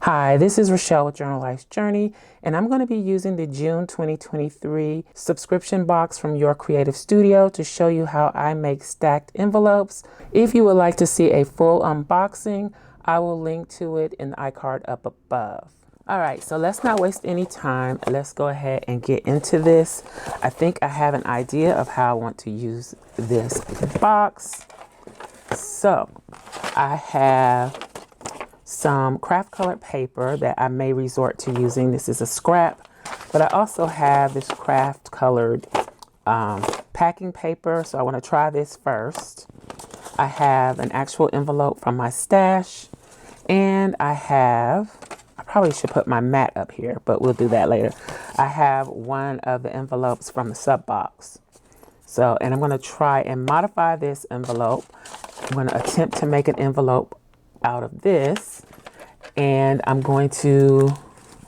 Hi, this is Rachelle with Journal Life's Journey, and I'm going to be using the June 2023 subscription box from Your Creative Studio to show you how I make stacked envelopes. If you would like to see a full unboxing, I will link to it in the iCard up above. All right, so let's not waste any time. Let's go ahead and get into this. I think I have an idea of how I want to use this box. So I have some craft colored paper that I may resort to using. This is a scrap, but I also have this craft colored packing paper. So I want to try this first. I have an actual envelope from my stash, and I probably should put my mat up here, but we'll do that later. I have one of the envelopes from the sub box. So, and I'm going to try and modify this envelope. I'm going to attempt to make an envelope out of this, and I'm going to,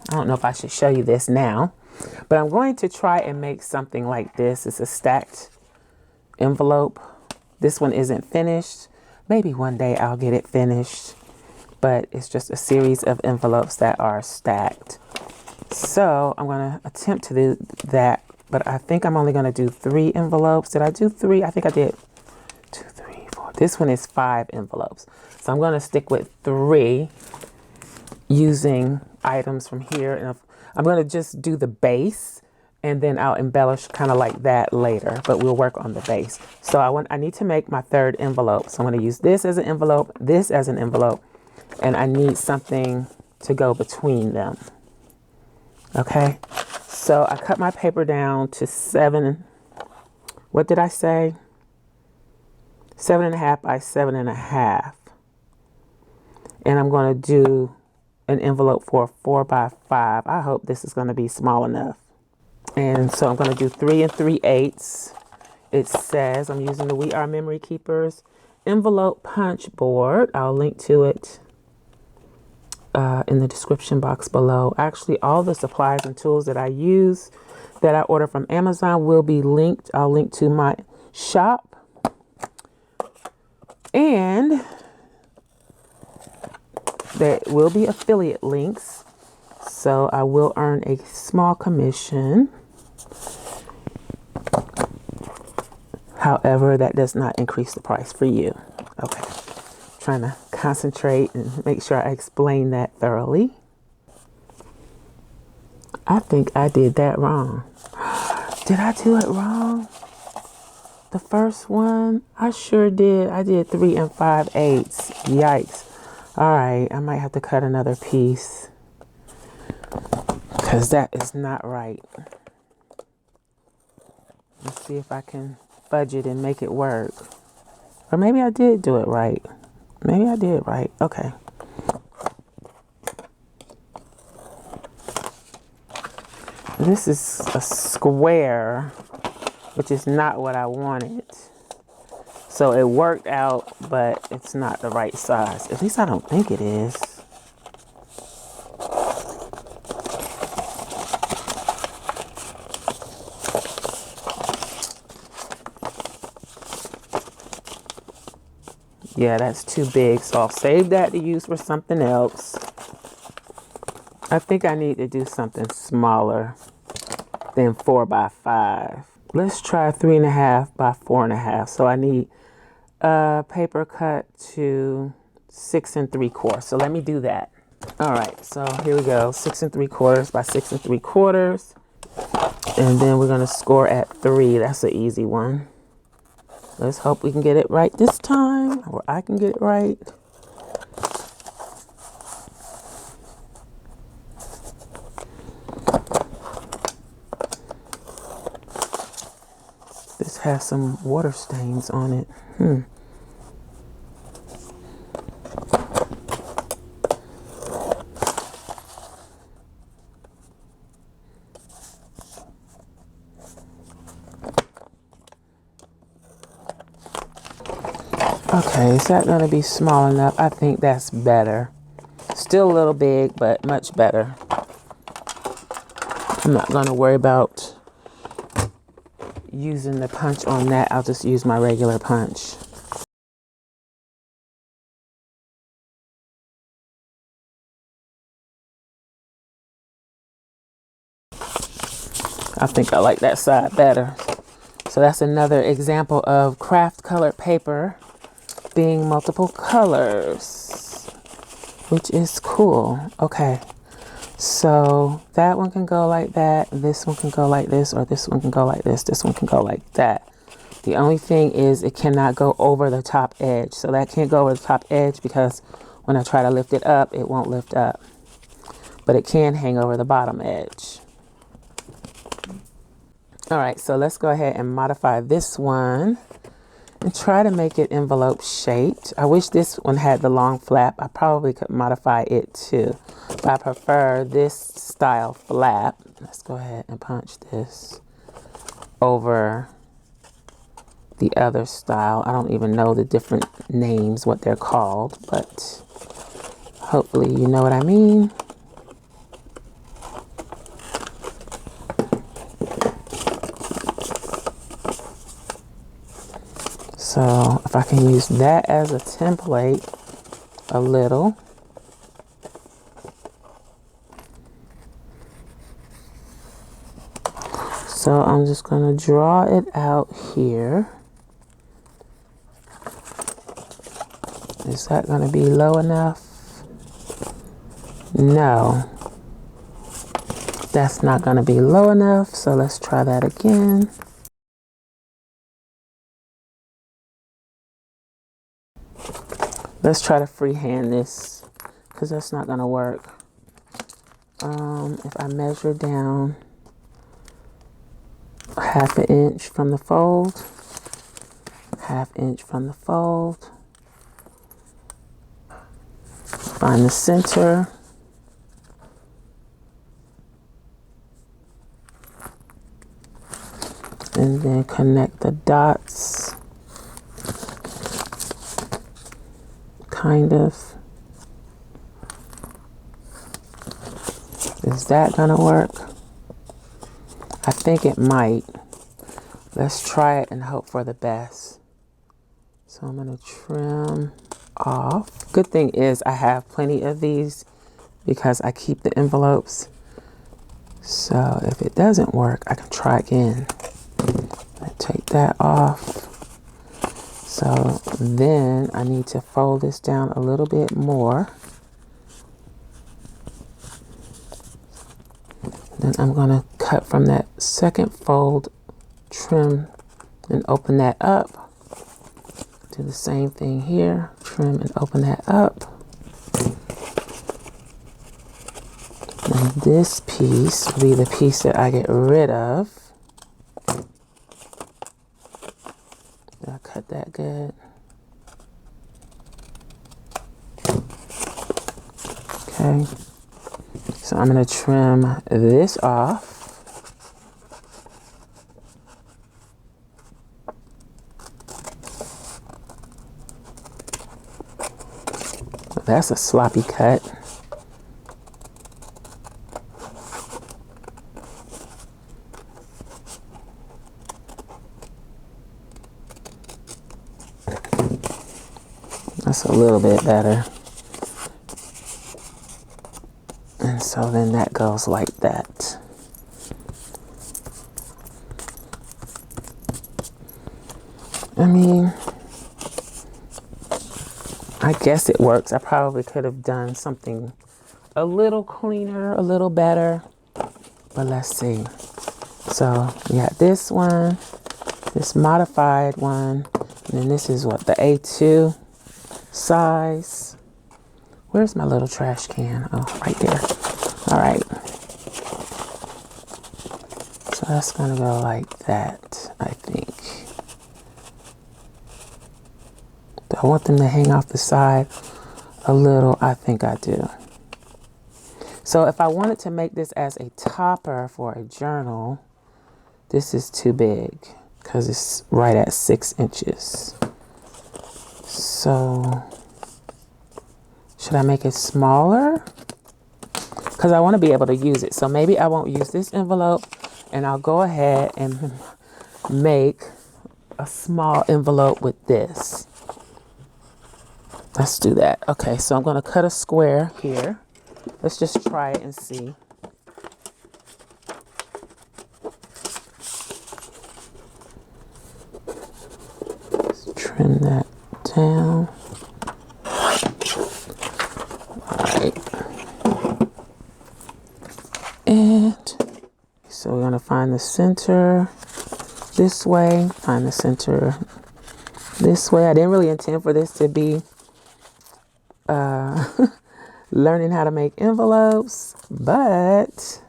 I don't know if I should show you this now, but I'm going to try and make something like this. It's a stacked envelope. This one isn't finished. Maybe one day I'll get it finished, but it's just a series of envelopes that are stacked. So I'm going to attempt to do that, but I think I'm only going to do 3 envelopes. Did I do 3? I think I did 2, 3, 4. This one is 5 envelopes. So I'm going to stick with 3 using items from here. And I'm going to just do the base, and then I'll embellish kind of like that later, but we'll work on the base. So I need to make my 3rd envelope. So I'm going to use this as an envelope, this as an envelope, and I need something to go between them. Okay. So I cut my paper down to 7. What did I say? 7.5 by 7.5. And I'm going to do an envelope for 4 by 5. I hope this is going to be small enough. And so I'm going to do 3 3/8. It says I'm using the We Are Memory Keepers envelope punch board. I'll link to it in the description box below. Actually, all the supplies and tools that I use that I order from Amazon will be linked. I'll link to my shop. And there will be affiliate links, so I will earn a small commission. However, that does not increase the price for you. Okay, trying to concentrate and make sure I explain that thoroughly. I think I did that wrong. Did I do it wrong? The first one? I sure did. I did 3 5/8. Yikes. All right, I might have to cut another piece because that is not right. Let's see if I can fudge it and make it work. Or maybe I did do it right. Maybe I did right. Okay. This is a square, which is not what I wanted. So it worked out, but it's not the right size. At least I don't think it is. Yeah, that's too big, so I'll save that to use for something else. I think I need to do something smaller than 4 by 5. Let's try 3.5 by 4.5. So I need paper cut to 6 3/4. So let me do that. All right, so here we go. 6 3/4 by 6 3/4. And then we're going to score at 3. That's an easy one. Let's hope we can get it right this time, or I can get it right. This has some water stains on it. Okay, is that going to be small enough? I think that's better. Still a little big, but much better. I'm not going to worry about using the punch on that. I'll just use my regular punch. I think I like that side better. So that's another example of craft colored paper being multiple colors, which is cool. Okay, so that one can go like that, this one can go like this, or this one can go like this one can go like that. The only thing is it cannot go over the top edge. So that can't go over the top edge because when I try to lift it up, it won't lift up. But it can hang over the bottom edge. All right, so let's go ahead and modify this one and try to make it envelope shaped. I wish this one had the long flap. I probably could modify it too, but I prefer this style flap. Let's go ahead and punch this over the other style. I don't even know the different names, what they're called, but hopefully you know what I mean. So if I can use that as a template a little. So I'm just going to draw it out here. Is that going to be low enough? No. That's not going to be low enough. So let's try that again. Let's try to freehand this because that's not going to work. If I measure down half an inch from the fold, half inch from the fold, find the center, and then connect the dots. Kind of. Is that gonna work? I think it might. Let's try it and hope for the best. So I'm gonna trim off. Good thing is I have plenty of these because I keep the envelopes. So if it doesn't work, I can try again. I take that off. So then I need to fold this down a little bit more. Then I'm going to cut from that second fold, trim and open that up. Do the same thing here, trim and open that up. And this piece will be the piece that I get rid of. I cut that good. Okay, so I'm going to trim this off. That's a sloppy cut. That's a little bit better. And so then that goes like that. I mean, I guess it works. I probably could have done something a little cleaner, a little better, but let's see. So we got this one, this modified one, and then this is what, the A2 size. Where's my little trash can? Oh, right there. All right. So that's gonna go like that, I think. Do I want them to hang off the side a little? I think I do. So if I wanted to make this as a topper for a journal, this is too big because it's right at 6 inches. So should I make it smaller? Because I want to be able to use it. So maybe I won't use this envelope and I'll go ahead and make a small envelope with this. Let's do that. Okay, so I'm going to cut a square here. Let's just try it and see. to find the center this way, find the center this way. I didn't really intend for this to be learning how to make envelopes, but,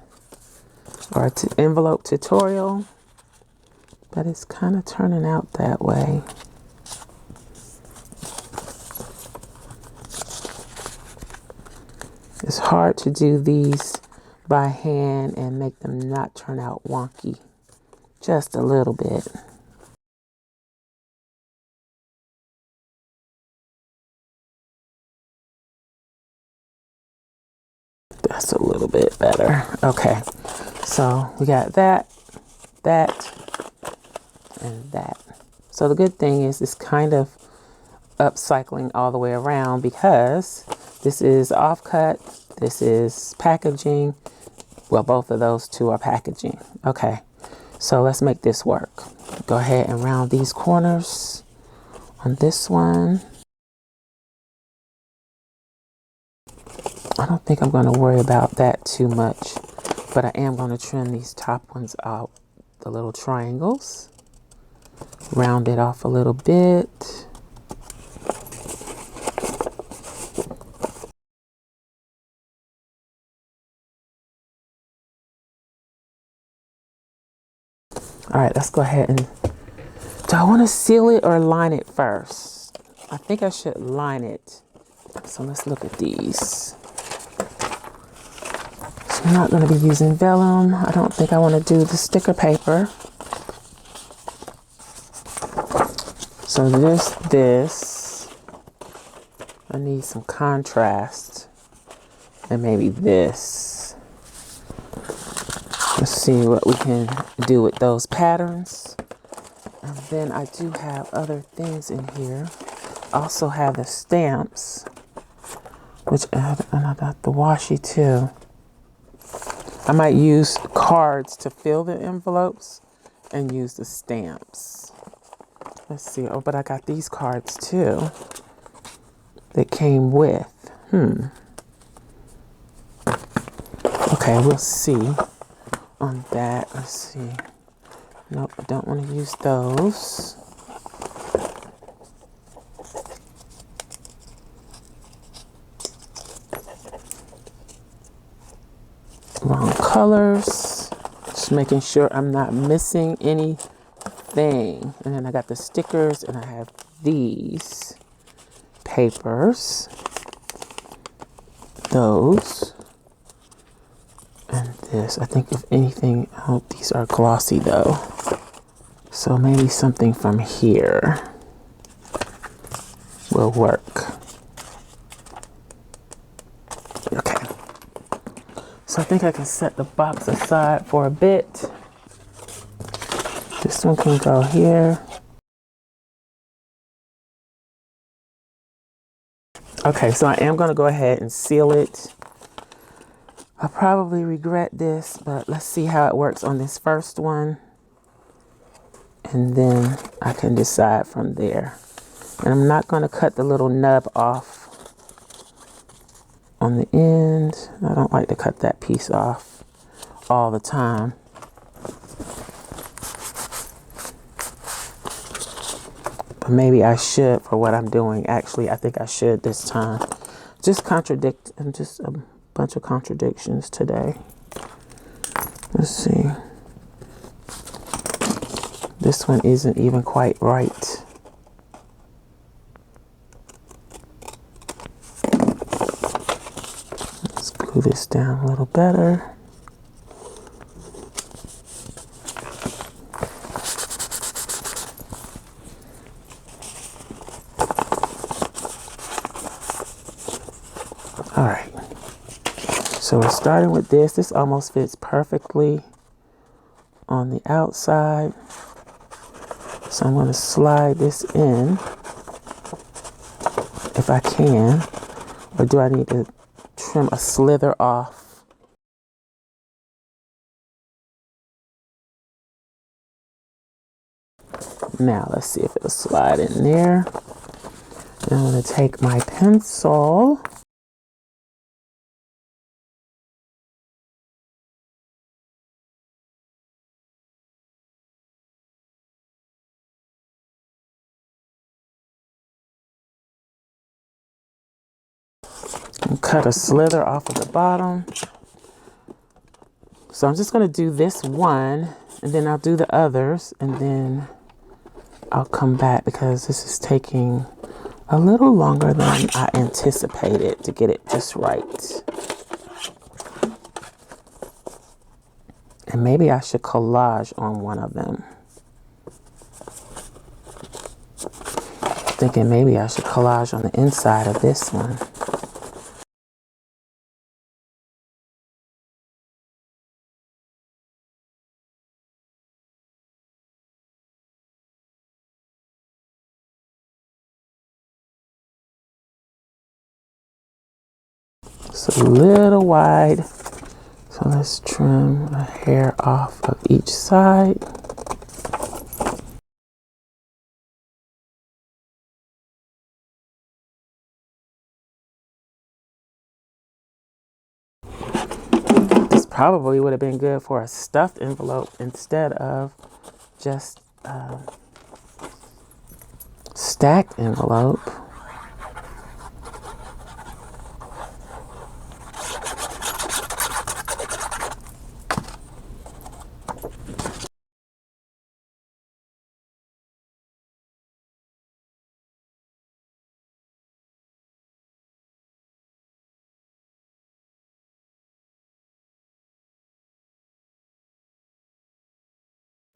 or envelope tutorial, but it's kind of turning out that way. It's hard to do these by hand and make them not turn out wonky, just a little bit. That's a little bit better. Okay, so we got that, and that. So the good thing is it's kind of upcycling all the way around, because this is offcut, this is packaging. Well, both of those two are packaging. Okay, so let's make this work. Go ahead and round these corners on this one. I don't think I'm going to worry about that too much, but I am going to trim these top ones out, the little triangles. Round it off a little bit. All right, let's go ahead and, do I want to seal it or line it first? I think I should line it. So let's look at these. So I'm not going to be using vellum. I don't think I want to do the sticker paper. So this, I need some contrast, and maybe this. Let's see what we can do with those patterns. And then I do have other things in here. I also have the stamps, which, and I got the washi too. I might use cards to fill the envelopes and use the stamps. Let's see. Oh, but I got these cards too that came with. Okay, we'll see on that. Let's see. Nope, I don't want to use those. Wrong colors. Just making sure I'm not missing anything. And then I got the stickers, and I have these papers. Those. And this. I think if anything, oh, these are glossy though. So maybe something from here will work. Okay. So I think I can set the box aside for a bit. This one can go here. Okay, so I am going to go ahead and seal it. I'll probably regret this, but let's see how it works on this first one. And then I can decide from there. And I'm not going to cut the little nub off on the end. I don't like to cut that piece off all the time. But maybe I should for what I'm doing. Actually, I think I should this time. Just a bunch of contradictions today. Let's see. This one isn't even quite right. Let's glue this down a little better. All right. So we're starting with this. This almost fits perfectly on the outside. So I'm going to slide this in if I can. Or do I need to trim a slither off? Now let's see if it'll slide in there. And I'm going to take my pencil. And cut a slither off of the bottom. So I'm just going to do this one, and then I'll do the others, and then I'll come back because this is taking a little longer than I anticipated to get it just right. And maybe I should collage on one of them. Thinking maybe I should collage on the inside of this one. It's a little wide, so let's trim a hair off of each side. This probably would have been good for a stuffed envelope instead of just a stacked envelope.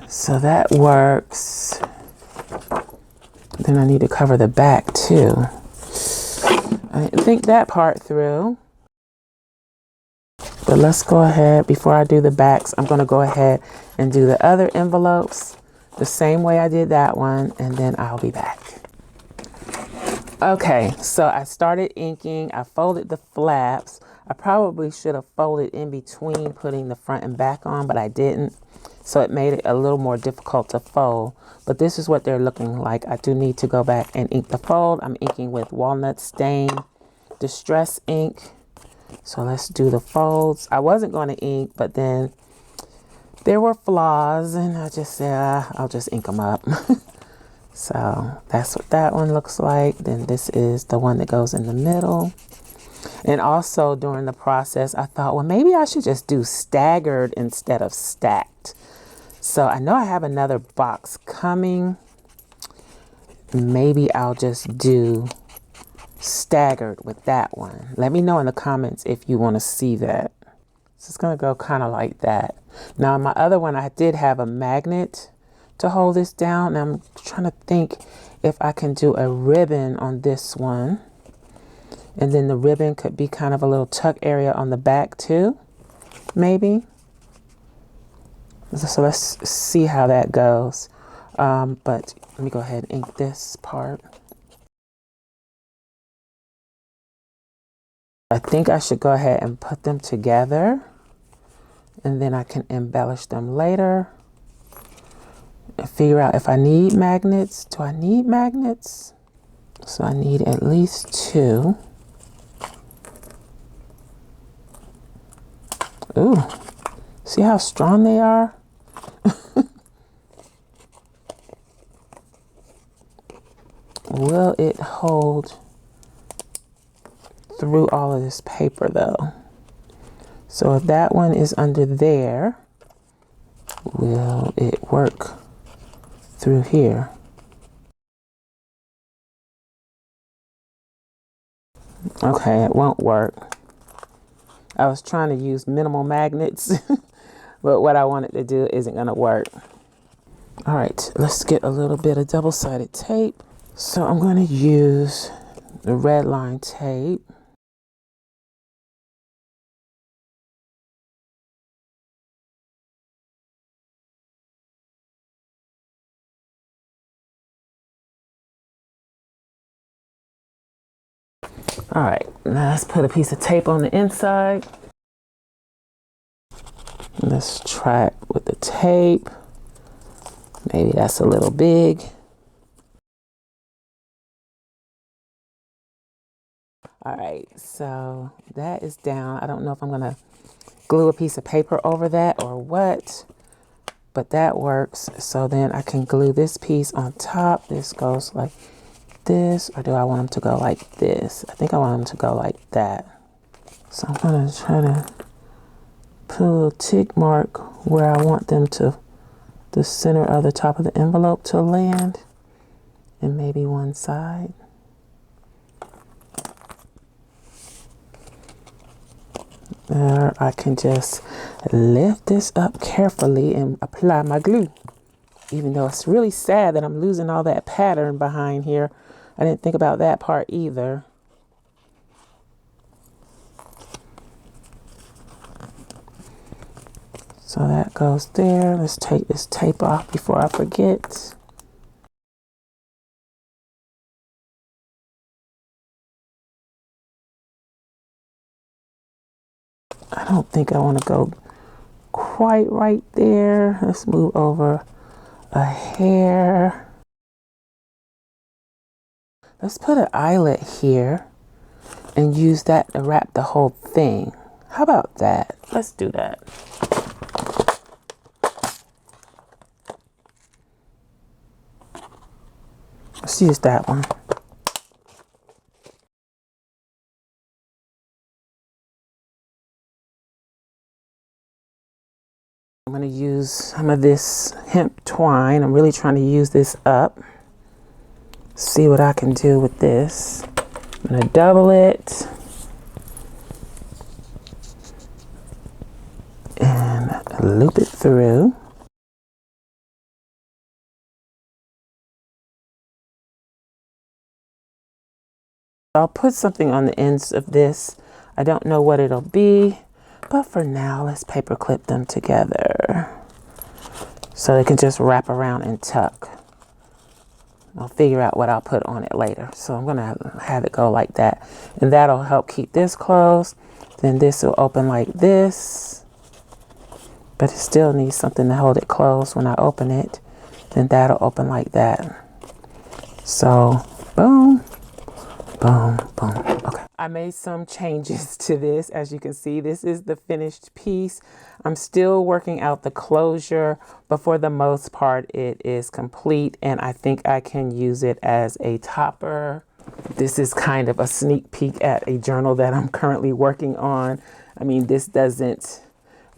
So that works. Then I need to cover the back too. I didn't think that part through. But let's go ahead, before I do the backs, I'm going to go ahead and do the other envelopes the same way I did that one, and then I'll be back. Okay, so I started inking. I folded the flaps. I probably should have folded in between putting the front and back on, but I didn't. So it made it a little more difficult to fold. But this is what they're looking like. I do need to go back and ink the fold. I'm inking with Walnut Stain Distress ink. So let's do the folds. I wasn't going to ink, but then there were flaws, and I just said, I'll just ink them up. So that's what that one looks like. Then this is the one that goes in the middle. And also during the process, I thought, well, maybe I should just do staggered instead of stacked. So I know I have another box coming. Maybe I'll just do staggered with that one. Let me know in the comments if you want to see that. So it's going to go kind of like that. Now my other one, I did have a magnet to hold this down. And I'm trying to think if I can do a ribbon on this one. And then the ribbon could be kind of a little tuck area on the back too, maybe. So let's see how that goes. But let me go ahead and ink this part. I think I should go ahead and put them together, and then I can embellish them later and figure out if I need magnets. Do I need magnets? So I need at least 2. Ooh, see how strong they are? Will it hold through all of this paper though? So if that one is under there, will it work through here? Okay, it won't work. I was trying to use minimal magnets, but what I wanted to do isn't gonna work. All right, let's get a little bit of double-sided tape. So I'm going to use the red line tape. All right, now let's put a piece of tape on the inside. Let's try it with the tape. Maybe that's a little big. All right, so that is down. I don't know if I'm gonna glue a piece of paper over that or what, but that works. So then I can glue this piece on top. This goes like this, or do I want them to go like this? I think I want them to go like that. So I'm gonna try to put a little tick mark where I want them to, the center of the top of the envelope to land, and maybe one side. There, I can just lift this up carefully and apply my glue. Even though it's really sad that I'm losing all that pattern behind here. I didn't think about that part either. So that goes there. Let's take this tape off before I forget. I don't think I want to go quite right there. Let's move over a hair. Let's put an eyelet here and use that to wrap the whole thing. How about that? Let's do that. Let's use that one. I'm going to use some of this hemp twine. I'm really trying to use this up. See what I can do with this. I'm going to double it. And loop it through. I'll put something on the ends of this. I don't know what it'll be, but for now, let's paper clip them together so they can just wrap around and tuck. I'll figure out what I'll put on it later. So I'm gonna have it go like that, and that'll help keep this closed. Then this will open like this, but it still needs something to hold it closed when I open it. Then that'll open like that. So boom. Boom, boom. Okay. I made some changes to this. As you can see, this is the finished piece. I'm still working out the closure, but for the most part, it is complete, and I think I can use it as a topper. This is kind of a sneak peek at a journal that I'm currently working on. I mean, this doesn't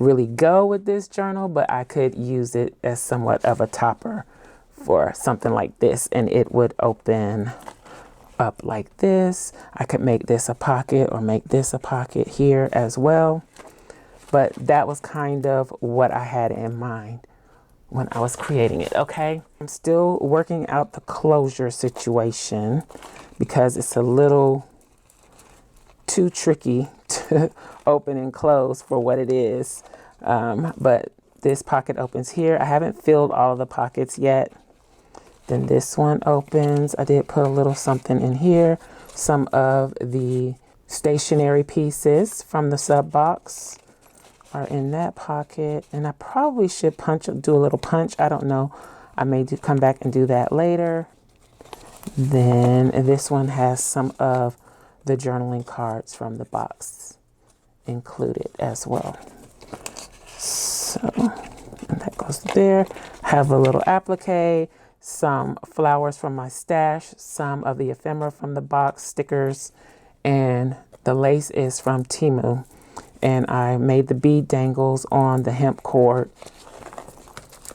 really go with this journal, but I could use it as somewhat of a topper for something like this, and it would open up like this. I could make this a pocket or make this a pocket here as well. But that was kind of what I had in mind when I was creating it, okay? I'm still working out the closure situation because it's a little too tricky to open and close for what it is. But this pocket opens here. I haven't filled all of the pockets yet. Then this one opens. I did put a little something in here. Some of the stationery pieces from the sub box are in that pocket. And I probably should do a little punch. I don't know. I may come back and do that later. Then this one has some of the journaling cards from the box included as well. So, and that goes there. Have a little applique. Some flowers from my stash, some of the ephemera from the box, stickers, and the lace is from Temu. And I made the bead dangles on the hemp cord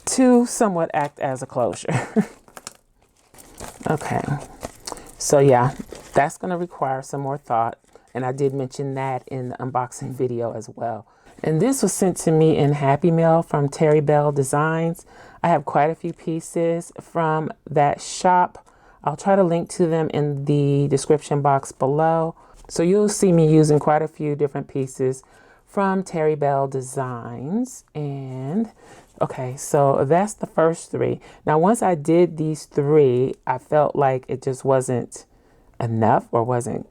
to somewhat act as a closure. Okay, so yeah, that's gonna require some more thought. And I did mention that in the unboxing video as well. And this was sent to me in Happy Mail from Terry Bell Designs. I have quite a few pieces from that shop. I'll try to link to them in the description box below. So you'll see me using quite a few different pieces from Terry Bell Designs. And okay, so that's the first three. Now, once I did these three, I felt like it just wasn't enough, or wasn't,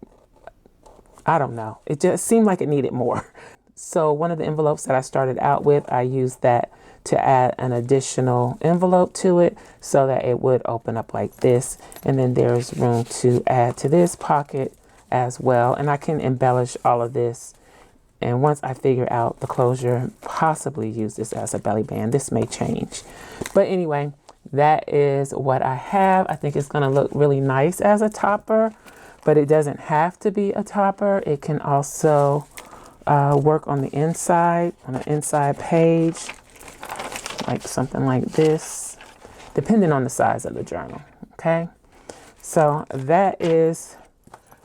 I don't know. It just seemed like it needed more. So one of the envelopes that I started out with, I used that to add an additional envelope to it so that it would open up like this. And then there's room to add to this pocket as well. And I can embellish all of this. And once I figure out the closure, possibly use this as a belly band. This may change. But anyway, that is what I have. I think it's going to look really nice as a topper, but it doesn't have to be a topper. It can also work on the inside page, like something like this, depending on the size of the journal. Okay, so that is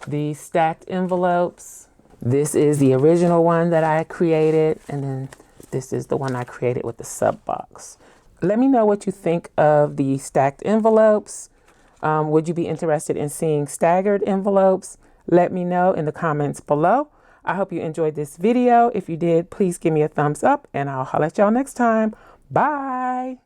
the stacked envelopes. This is the original one that I created, and then this is the one I created with the sub box. Let me know what you think of the stacked envelopes. Would you be interested in seeing staggered envelopes? Let me know in the comments below. I hope you enjoyed this video. If you did, please give me a thumbs up, and I'll holler at y'all next time. Bye.